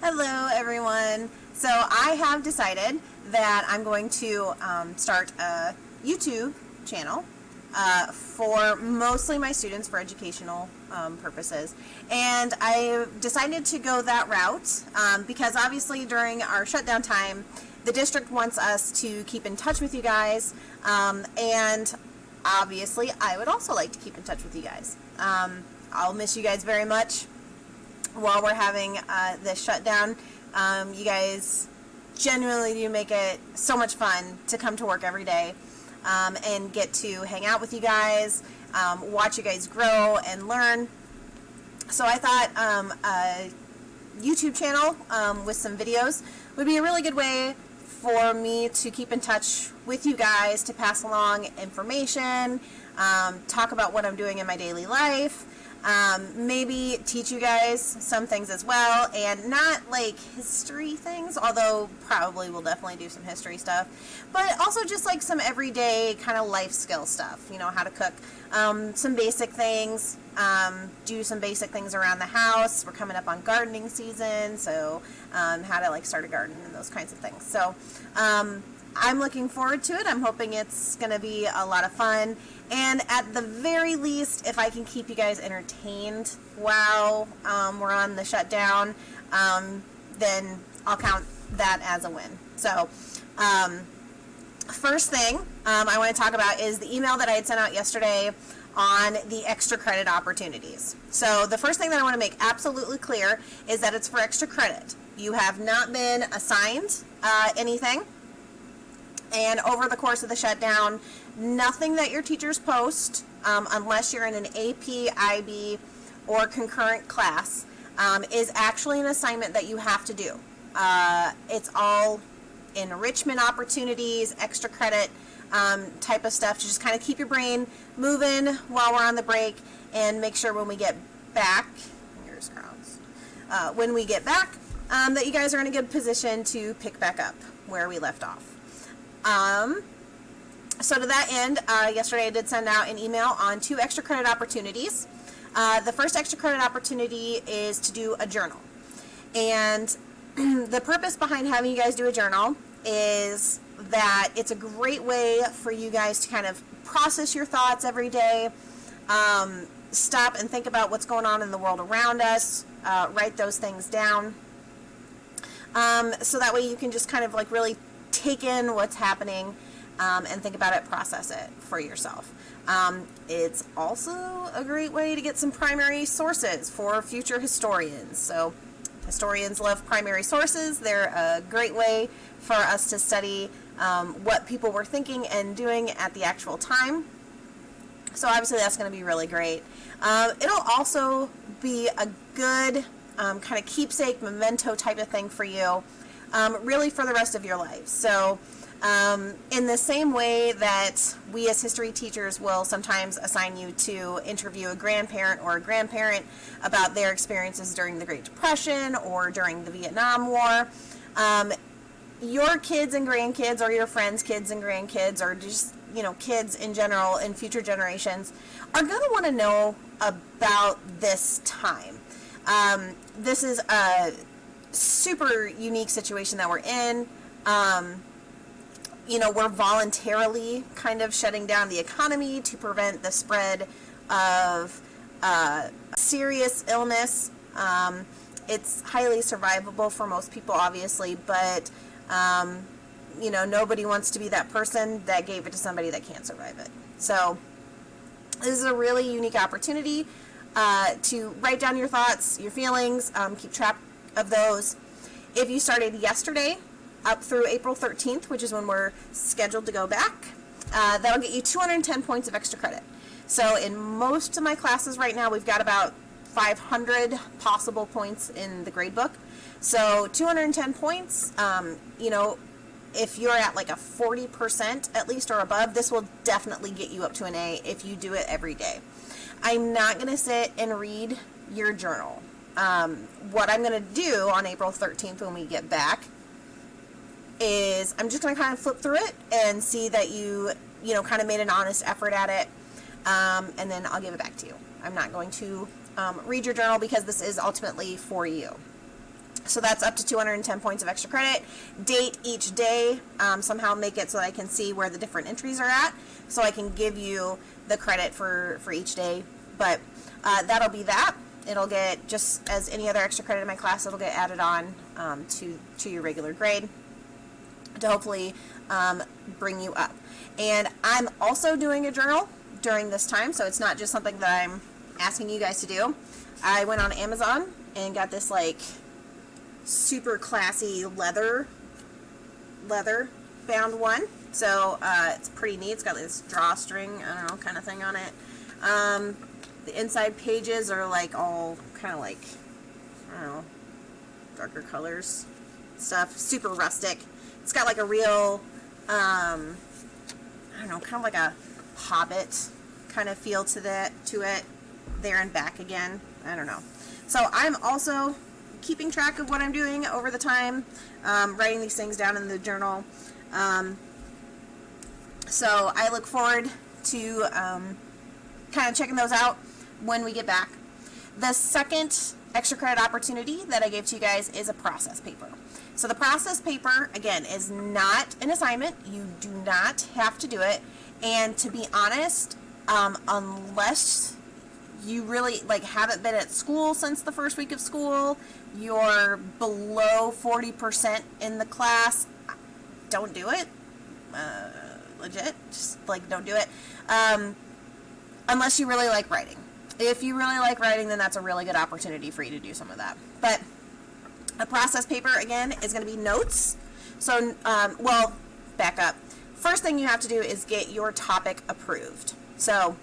Hello everyone. So I have decided that I'm going to start a YouTube channel for mostly my students for educational purposes. And I decided to go that route because obviously during our shutdown time, the district wants us to keep in touch with you guys, and obviously I would also like to keep in touch with you guys. I'll miss you guys very much while we're having this shutdown. You guys genuinely do make it so much fun to come to work every day and get to hang out with you guys, watch you guys grow and learn. So I thought a YouTube channel with some videos would be a really good way for me to keep in touch with you guys, to pass along information, talk about what I'm doing in my daily life, maybe teach you guys some things as well, and not like history things, although probably we'll definitely do some history stuff, but also just like some everyday kind of life skill stuff, you know, how to cook, some basic things, do some basic things around the house. We're coming up on gardening season, so how to like start a garden and those kinds of things. So I'm looking forward to it. I'm hoping it's going to be a lot of fun. And at the very least, if I can keep you guys entertained while we're on the shutdown, then I'll count that as a win. So first thing I want to talk about is the email that I had sent out yesterday on the extra credit opportunities. So the first thing that I want to make absolutely clear is that it's for extra credit. You have not been assigned anything. And over the course of the shutdown, nothing that your teachers post, unless you're in an AP, IB, or concurrent class, is actually an assignment that you have to do. It's all enrichment opportunities, extra credit type of stuff to just kind of keep your brain moving while we're on the break, and make sure when we get back, fingers crossed, when we get back, that you guys are in a good position to pick back up where we left off. So to that end, yesterday I did send out an email on 2 extra credit opportunities. The first extra credit opportunity is to do a journal. And the purpose behind having you guys do a journal is that it's a great way for you guys to kind of process your thoughts every day, stop and think about what's going on in the world around us, write those things down. So that way you can just kind of like really take in what's happening and think about it, process it for yourself. It's also a great way to get some primary sources for future historians. So historians love primary sources. They're a great way for us to study what people were thinking and doing at the actual time. So obviously that's going to be really great. It'll also be a good kind of keepsake, memento type of thing for you, really for the rest of your life. So in the same way that we as history teachers will sometimes assign you to interview a grandparent or a grandparent about their experiences during the Great Depression or during the Vietnam War, your kids and grandkids, or your friends' kids and grandkids, or just, you know, kids in general in future generations are going to want to know about this time. This is a super unique situation that we're in. You know, we're voluntarily kind of shutting down the economy to prevent the spread of serious illness. It's highly survivable for most people, obviously, but you know, nobody wants to be that person that gave it to somebody that can't survive it. So this is a really unique opportunity to write down your thoughts, your feelings, keep track of those. If you started yesterday up through April 13th, which is when we're scheduled to go back, that'll get you 210 points of extra credit. So in most of my classes right now, we've got about 500 possible points in the gradebook. So 210 points, you know, if you're at like a 40% at least or above, this will definitely get you up to an A if you do it every day. I'm not going to sit and read your journal. What I'm going to do on April 13th when we get back is I'm just going to kind of flip through it and see that you know, kind of made an honest effort at it, and then I'll give it back to you. I'm not going to read your journal because this is ultimately for you. So that's up to 210 points of extra credit. Date each day, somehow make it so that I can see where the different entries are at, so I can give you the credit for each day. But that'll be that. It'll get, just as any other extra credit in my class, it'll get added on to your regular grade to hopefully bring you up. And I'm also doing a journal during this time, so it's not just something that I'm asking you guys to do. I went on Amazon and got this like super classy leather bound one. So it's pretty neat. It's got this drawstring, I don't know, kind of thing on it. The inside pages are like all kind of like, I don't know, darker colors stuff. Super rustic. It's got like a real, I don't know, kind of like a Hobbit kind of feel to it. There and back again. I don't know. So I'm also keeping track of what I'm doing over the time, writing these things down in the journal. So I look forward to kind of checking those out when we get back. The second extra credit opportunity that I gave to you guys is a process paper. So the process paper, again, is not an assignment. You do not have to do it. And to be honest, unless you really haven't been at school since the first week of school, you're below 40% in the class, don't do it. Legit, just don't do it. Unless you really like writing. If you really like writing, then that's a really good opportunity for you to do some of that. But a process paper, again, is going to be notes. So, well, back up. First thing you have to do is get your topic approved. So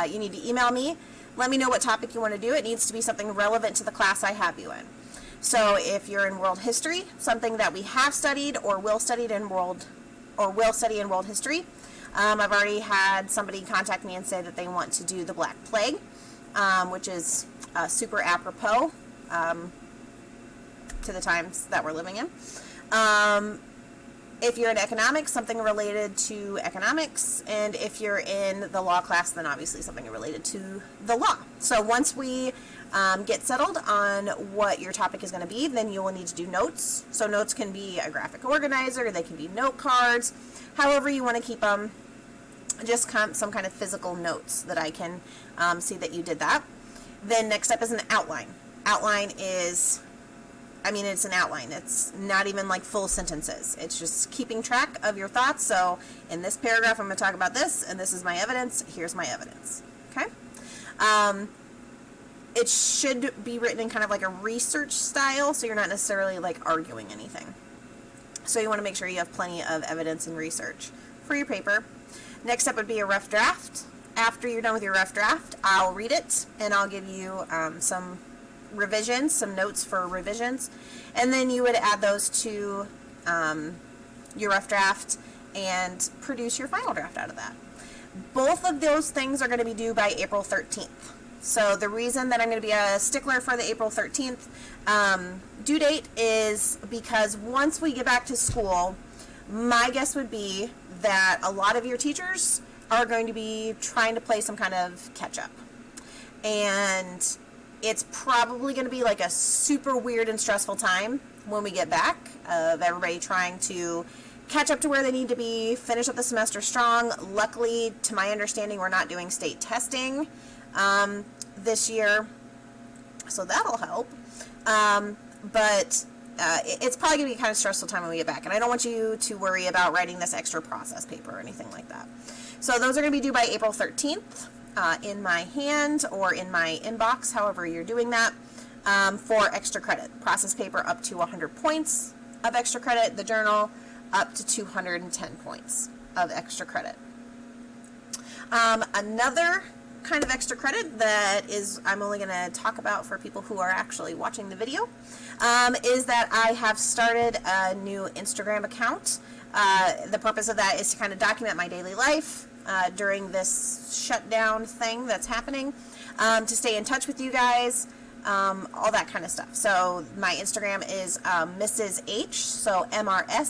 you need to email me. Let me know what topic you want to do. It needs to be something relevant to the class I have you in. So if you're in world history, something that we have studied or will study in world history. I've already had somebody contact me and say that they want to do the Black Plague, which is super apropos to the times that we're living in. If you're in economics, something related to economics, and if you're in the law class, then obviously something related to the law. So once we get settled on what your topic is going to be, then you will need to do notes. So notes can be a graphic organizer, they can be note cards, however you want to keep them, just some kind of physical notes that I can see that you did that. Then next up is an outline. Outline is, it's an outline. It's not even like full sentences. It's just keeping track of your thoughts. So in this paragraph, I'm going to talk about this, and this is my evidence. Here's my evidence. Okay? It should be written in kind of like a research style, so you're not necessarily arguing anything. So you want to make sure you have plenty of evidence and research for your paper. Next up would be a rough draft. After you're done with your rough draft, I'll read it, and I'll give you some revisions, some notes for revisions, and then you would add those to your rough draft and produce your final draft out of that. Both of those things are going to be due by April 13th. So the reason that I'm going to be a stickler for the April 13th due date is because once we get back to school, my guess would be that a lot of your teachers are going to be trying to play some kind of catch up. And it's probably going to be a super weird and stressful time when we get back, of everybody trying to catch up to where they need to be, finish up the semester strong. Luckily, to my understanding, we're not doing state testing this year, so that'll help. But it's probably going to be a kind of stressful time when we get back, and I don't want you to worry about writing this extra process paper or anything like that. So those are going to be due by April 13th. In my hand or in my inbox, however you're doing that, for extra credit. Process paper up to 100 points of extra credit. The journal up to 210 points of extra credit. Another kind of extra credit that I'm only going to talk about for people who are actually watching the video is that I have started a new Instagram account. The purpose of that is to kind of document my daily life during this shutdown thing that's happening, to stay in touch with you guys, all that kind of stuff. So my Instagram is Mrs. H, so MRSAECH,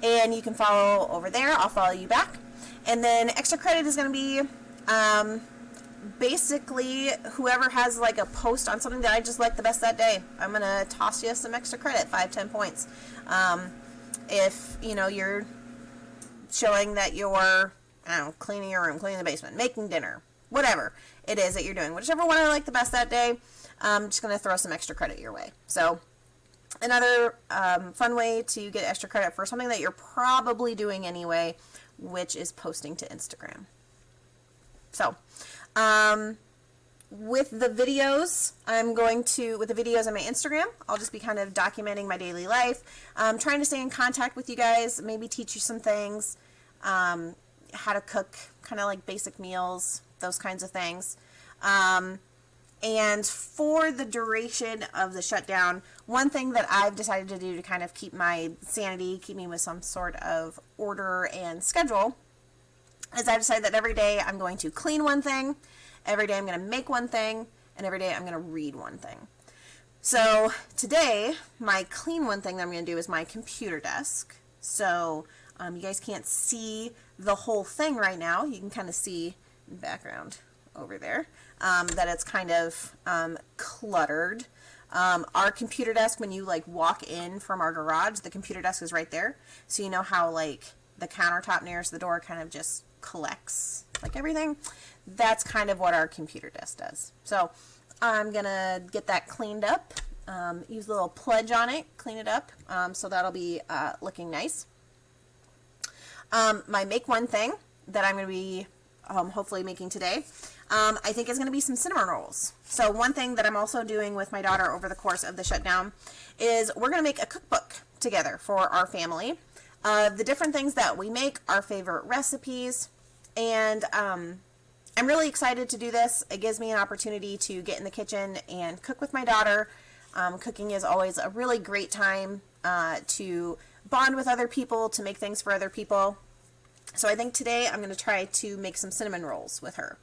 and you can follow over there. I'll follow you back. And then extra credit is going to be basically, whoever has like a post on something that I just like the best that day, I'm gonna toss you some extra credit, 5-10 points. If you're showing that you're, I don't know, cleaning your room, cleaning the basement, making dinner, whatever it is that you're doing, whichever one I like the best that day, I'm just gonna throw some extra credit your way. So another fun way to get extra credit for something that you're probably doing anyway, which is posting to Instagram. So with the videos on my Instagram, I'll just be kind of documenting my daily life, trying to stay in contact with you guys, maybe teach you some things, how to cook, kind of like basic meals, those kinds of things. And for the duration of the shutdown, one thing that I've decided to do to kind of keep my sanity, keep me with some sort of order and schedule, is I've decided that every day I'm going to clean one thing, every day I'm going to make one thing, and every day I'm going to read one thing. So today, my clean one thing that I'm going to do is my computer desk. So you guys can't see the whole thing right now. You can kind of see in the background over there that it's kind of cluttered. Our computer desk, when you like walk in from our garage, the computer desk is right there. So you know how like the countertop nearest the door kind of just collects like everything? That's kind of what our computer desk does. So I'm gonna get that cleaned up, use a little Pledge on it, clean it up, so that'll be looking nice. My make one thing that I'm gonna be hopefully making today, I think is gonna be some cinnamon rolls. So one thing that I'm also doing with my daughter over the course of the shutdown is we're gonna make a cookbook together for our family. The different things that we make, our favorite recipes, and I'm really excited to do this. It gives me an opportunity to get in the kitchen and cook with my daughter. Cooking is always a really great time to bond with other people, to make things for other people. So I think today I'm going to try to make some cinnamon rolls with her.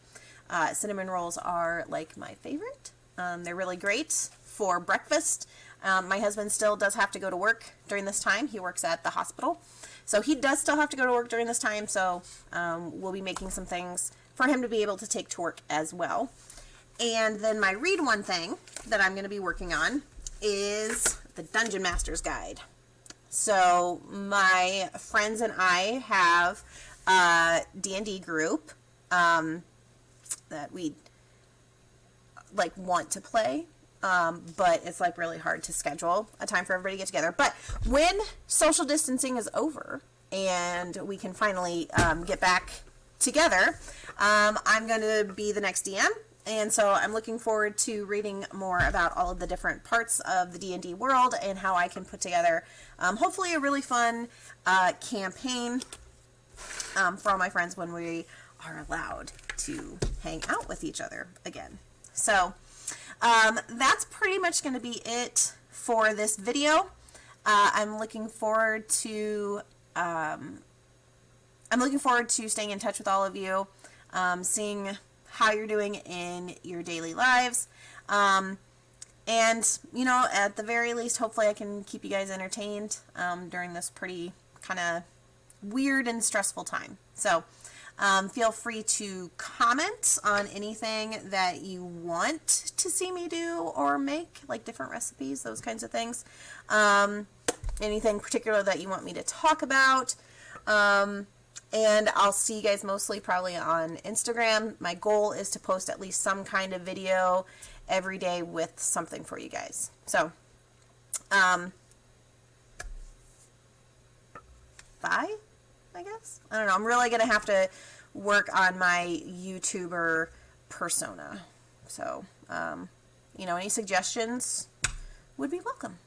Cinnamon rolls are like my favorite. They're really great for breakfast. My husband still does have to go to work during this time. He works at the hospital. So he does still have to go to work during this time. So we'll be making some things for him to be able to take to work as well. And then my read one thing that I'm going to be working on is the Dungeon Master's Guide. So my friends and I have a D&D group that we like want to play. But it's like really hard to schedule a time for everybody to get together. But when social distancing is over and we can finally get back together, I'm going to be the next DM. And so I'm looking forward to reading more about all of the different parts of the D&D world and how I can put together hopefully a really fun campaign for all my friends when we are allowed to hang out with each other again. So that's pretty much going to be it for this video. I'm looking forward to staying in touch with all of you, seeing how you're doing in your daily lives, and at the very least, hopefully I can keep you guys entertained during this pretty kind of weird and stressful time. So feel free to comment on anything that you want to see me do or make, like different recipes, those kinds of things. Anything particular that you want me to talk about. And I'll see you guys mostly probably on Instagram. My goal is to post at least some kind of video every day with something for you guys. So, bye, I guess. I don't know. I'm really going to have to work on my YouTuber persona. So, any suggestions would be welcome.